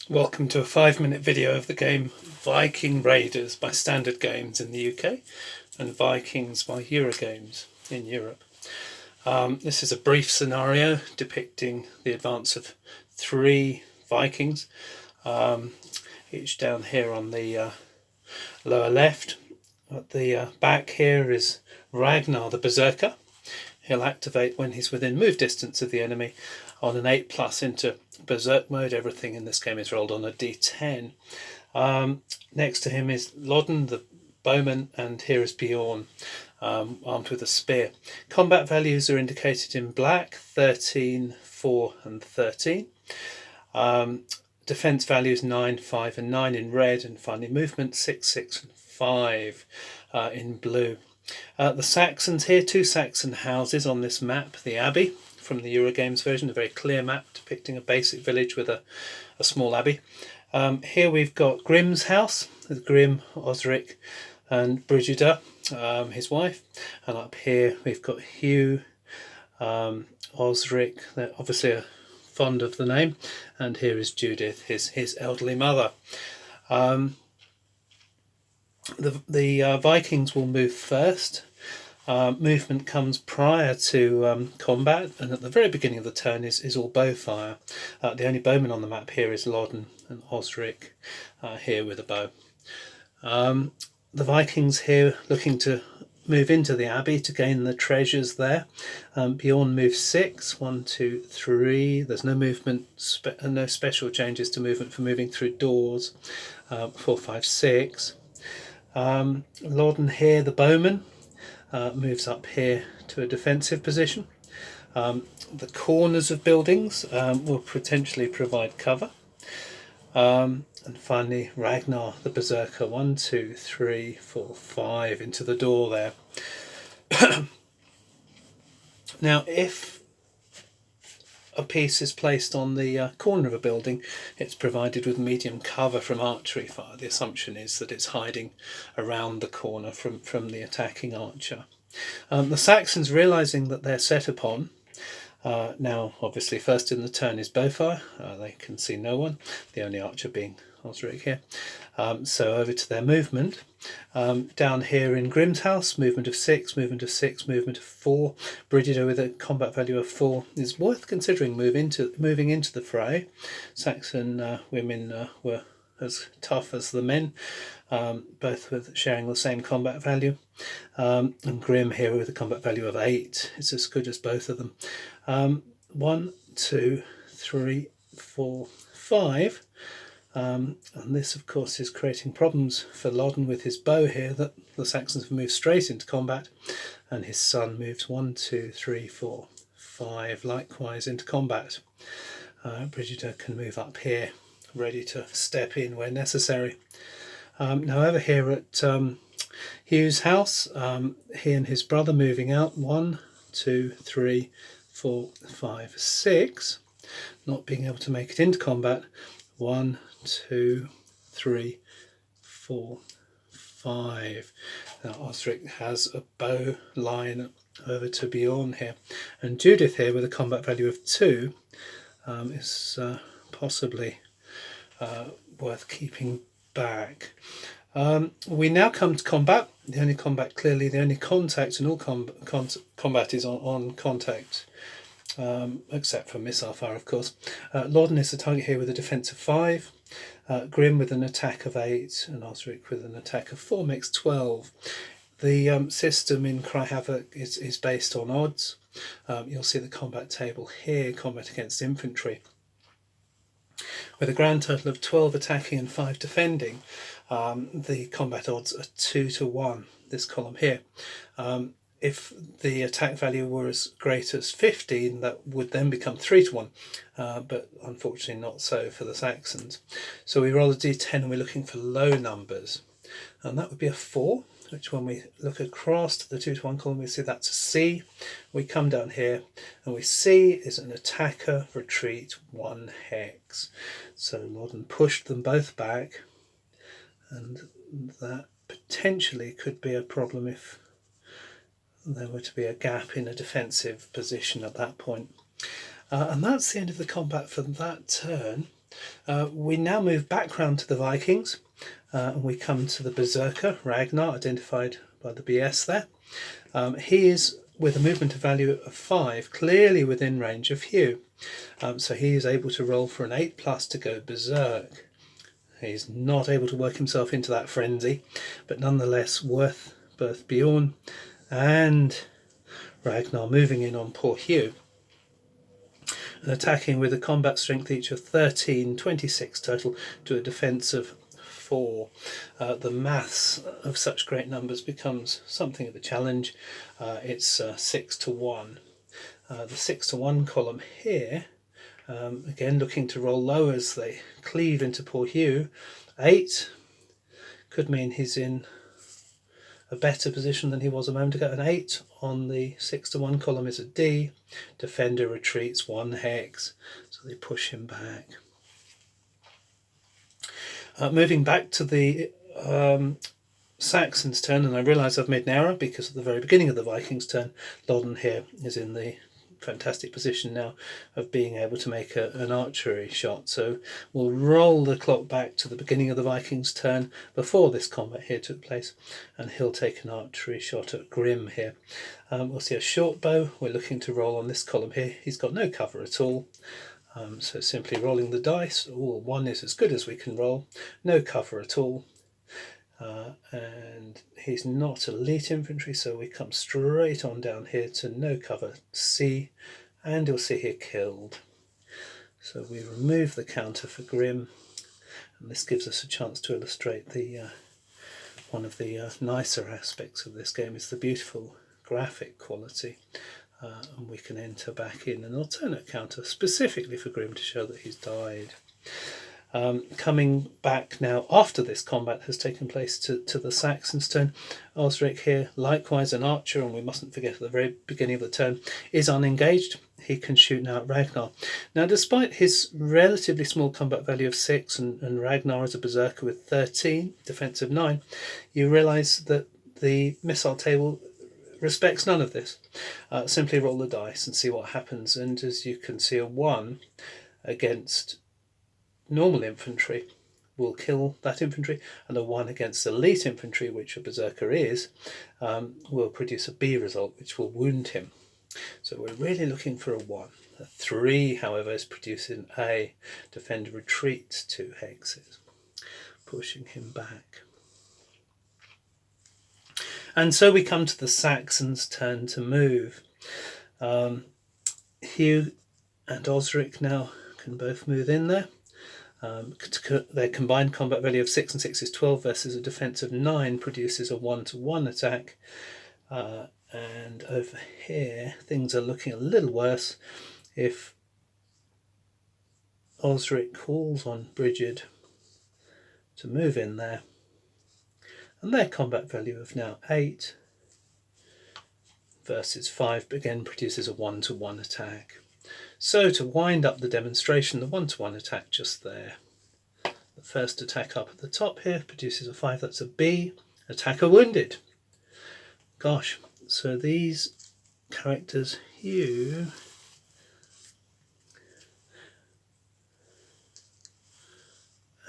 Welcome to a 5-minute video of the game Viking Raiders by Standard Games in the UK and Vikings by Eurogames in Europe. This is a brief scenario depicting the advance of 3 Vikings, each down here on the lower left. At the back here is Ragnar the Berserker. He'll activate when he's within move distance of the enemy on an 8+ into Berserk mode. Everything in this game is rolled on a D10. Next to him is Lodden the Bowman, and here is Bjorn, armed with a spear. Combat values are indicated in black, 13, 4 and 13. Defense values 9, 5 and 9 in red, and finally movement 6, 6 and 5 in blue. The Saxons here, 2 Saxon houses on this map, the Abbey from the Eurogames version, a very clear map depicting a basic village with a small abbey. Here we've got Grim's house, with Grim, Osric and Brigida, his wife, and up here we've got Hugh, Osric, they're obviously fond of the name, and here is Judith, his elderly mother. The Vikings will move first. Movement comes prior to combat, and at the very beginning of the turn is all bow fire. The only bowman on the map here is Lodden and Osric, here with a bow. The Vikings here looking to move into the Abbey to gain the treasures there. Bjorn moves 6, 1, 2, 3. There's no movement, no special changes to movement for moving through doors. 4, 5, 6. Lodden here, the bowman, moves up here to a defensive position. The corners of buildings will potentially provide cover. And finally Ragnar the Berserker, 1, 2, 3, 4, 5 into the door there. Now if a piece is placed on the corner of a building, it's provided with medium cover from archery fire. The assumption is that it's hiding around the corner from the attacking archer. The Saxons, realising that they're set upon, now obviously first in the turn is bowfire. They can see no one, the only archer being Osric here. So over to their movement. Down here in Grim's house, movement of 6, movement of 6, movement of 4. Brigida with a combat value of 4 is worth considering moving into the fray. Saxon women were as tough as the men, both with sharing the same combat value. And Grim here with a combat value of 8 is as good as both of them. 1, 2, 3, 4, 5. And this of course is creating problems for Lodden with his bow here, that the Saxons have moved straight into combat, and his son moves 1, 2, 3, 4, 5 likewise into combat. Brigida can move up here, ready to step in where necessary. Now over here at Hugh's house, he and his brother moving out, 1, 2, 3, 4, 5, 6, not being able to make it into combat. 1, 2, 3, 4, 5. Now Osric has a bow line over to Bjorn here, and Judith here with a combat value of 2 is possibly worth keeping back. We now come to combat. The only combat, clearly the only contact in all combat is on contact, except for missile fire of course. Lodden is the target here with a defense of 5, Grim with an attack of 8, and Osric with an attack of 4 makes 12. The system in Havoc is based on odds. You'll see the combat table here, combat against infantry, with a grand total of 12 attacking and 5 defending. The combat odds are 2 to 1, this column here. If the attack value were as great as 15, that would then become 3 to 1, but unfortunately not so for the Saxons. So we roll a d10 and we're looking for low numbers, and that would be a 4, which when we look across to the 2 to 1 column we see that's a C. We come down here and we see is an attacker retreat 1 hex. So Lodden pushed them both back, and that potentially could be a problem if there were to be a gap in a defensive position at that point. And that's the end of the combat for that turn. We now move back round to the Vikings, and we come to the Berserker, Ragnar, identified by the BS there. He is, with a movement of value of 5, clearly within range of Hugh. So he is able to roll for an 8+ to go Berserk. He's not able to work himself into that frenzy, but nonetheless worth both Bjorn and Ragnar moving in on poor Hugh. And attacking with a combat strength each of 13, 26 total to a defence of 4. The maths of such great numbers becomes something of a challenge. It's 6 to 1. The 6 to 1 column here, again looking to roll low as they cleave into poor Hugh. 8 could mean he's in a better position than he was a moment ago. An 8 on the 6 to 1 column is a D. Defender retreats 1 hex, so they push him back. Moving back to the Saxons' turn, and I realise I've made an error because at the very beginning of the Vikings' turn, Loddon here is in the fantastic position now of being able to make an archery shot. So we'll roll the clock back to the beginning of the Vikings' turn before this combat here took place, and he'll take an archery shot at Grim here. We'll see a short bow. We're looking to roll on this column here. He's got no cover at all. So simply rolling the dice. 1 is as good as we can roll. No cover at all. And he's not elite infantry, so we come straight on down here to no cover C, and you'll see here killed. So we remove the counter for Grim, and this gives us a chance to illustrate the one of the nicer aspects of this game is the beautiful graphic quality. And we can enter back in an alternate counter specifically for Grim to show that he's died. Coming back now after this combat has taken place to the Saxons' turn, Osric here, likewise an archer, and we mustn't forget at the very beginning of the turn, is unengaged. He can shoot now at Ragnar. Now, despite his relatively small combat value of 6 and Ragnar as a berserker with 13, defense of 9, you realise that the missile table respects none of this. Simply roll the dice and see what happens, and as you can see, a 1 against normal infantry will kill that infantry, and a 1 against elite infantry, which a berserker is, will produce a B result, which will wound him. So we're really looking for a 1. A 3, however, is producing a defender retreats 2 hexes, pushing him back. And so we come to the Saxons' turn to move. Hugh and Osric now can both move in there. Their combined combat value of 6 and 6 is 12 versus a defense of 9 produces a 1-to-1 attack. And over here things are looking a little worse if Osric calls on Brigid to move in there. And their combat value of now 8 versus 5 again produces a 1-to-1 attack. So to wind up the demonstration, the 1-to-1 attack just there. The first attack up at the top here produces a 5, that's a B. Attacker wounded. Gosh, so these characters, Hugh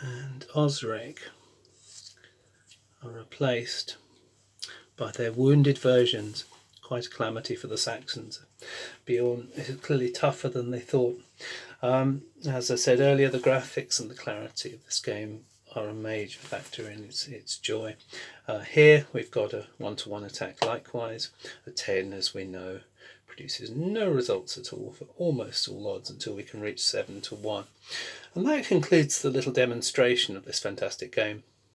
and Osric, are replaced by their wounded versions. Quite a calamity for the Saxons. Bjorn is clearly tougher than they thought. As I said earlier, the graphics and the clarity of this game are a major factor in its joy. Here we've got a 1-to-1 attack likewise. A 10, as we know, produces no results at all for almost all odds until we can reach 7-to-1. And that concludes the little demonstration of this fantastic game.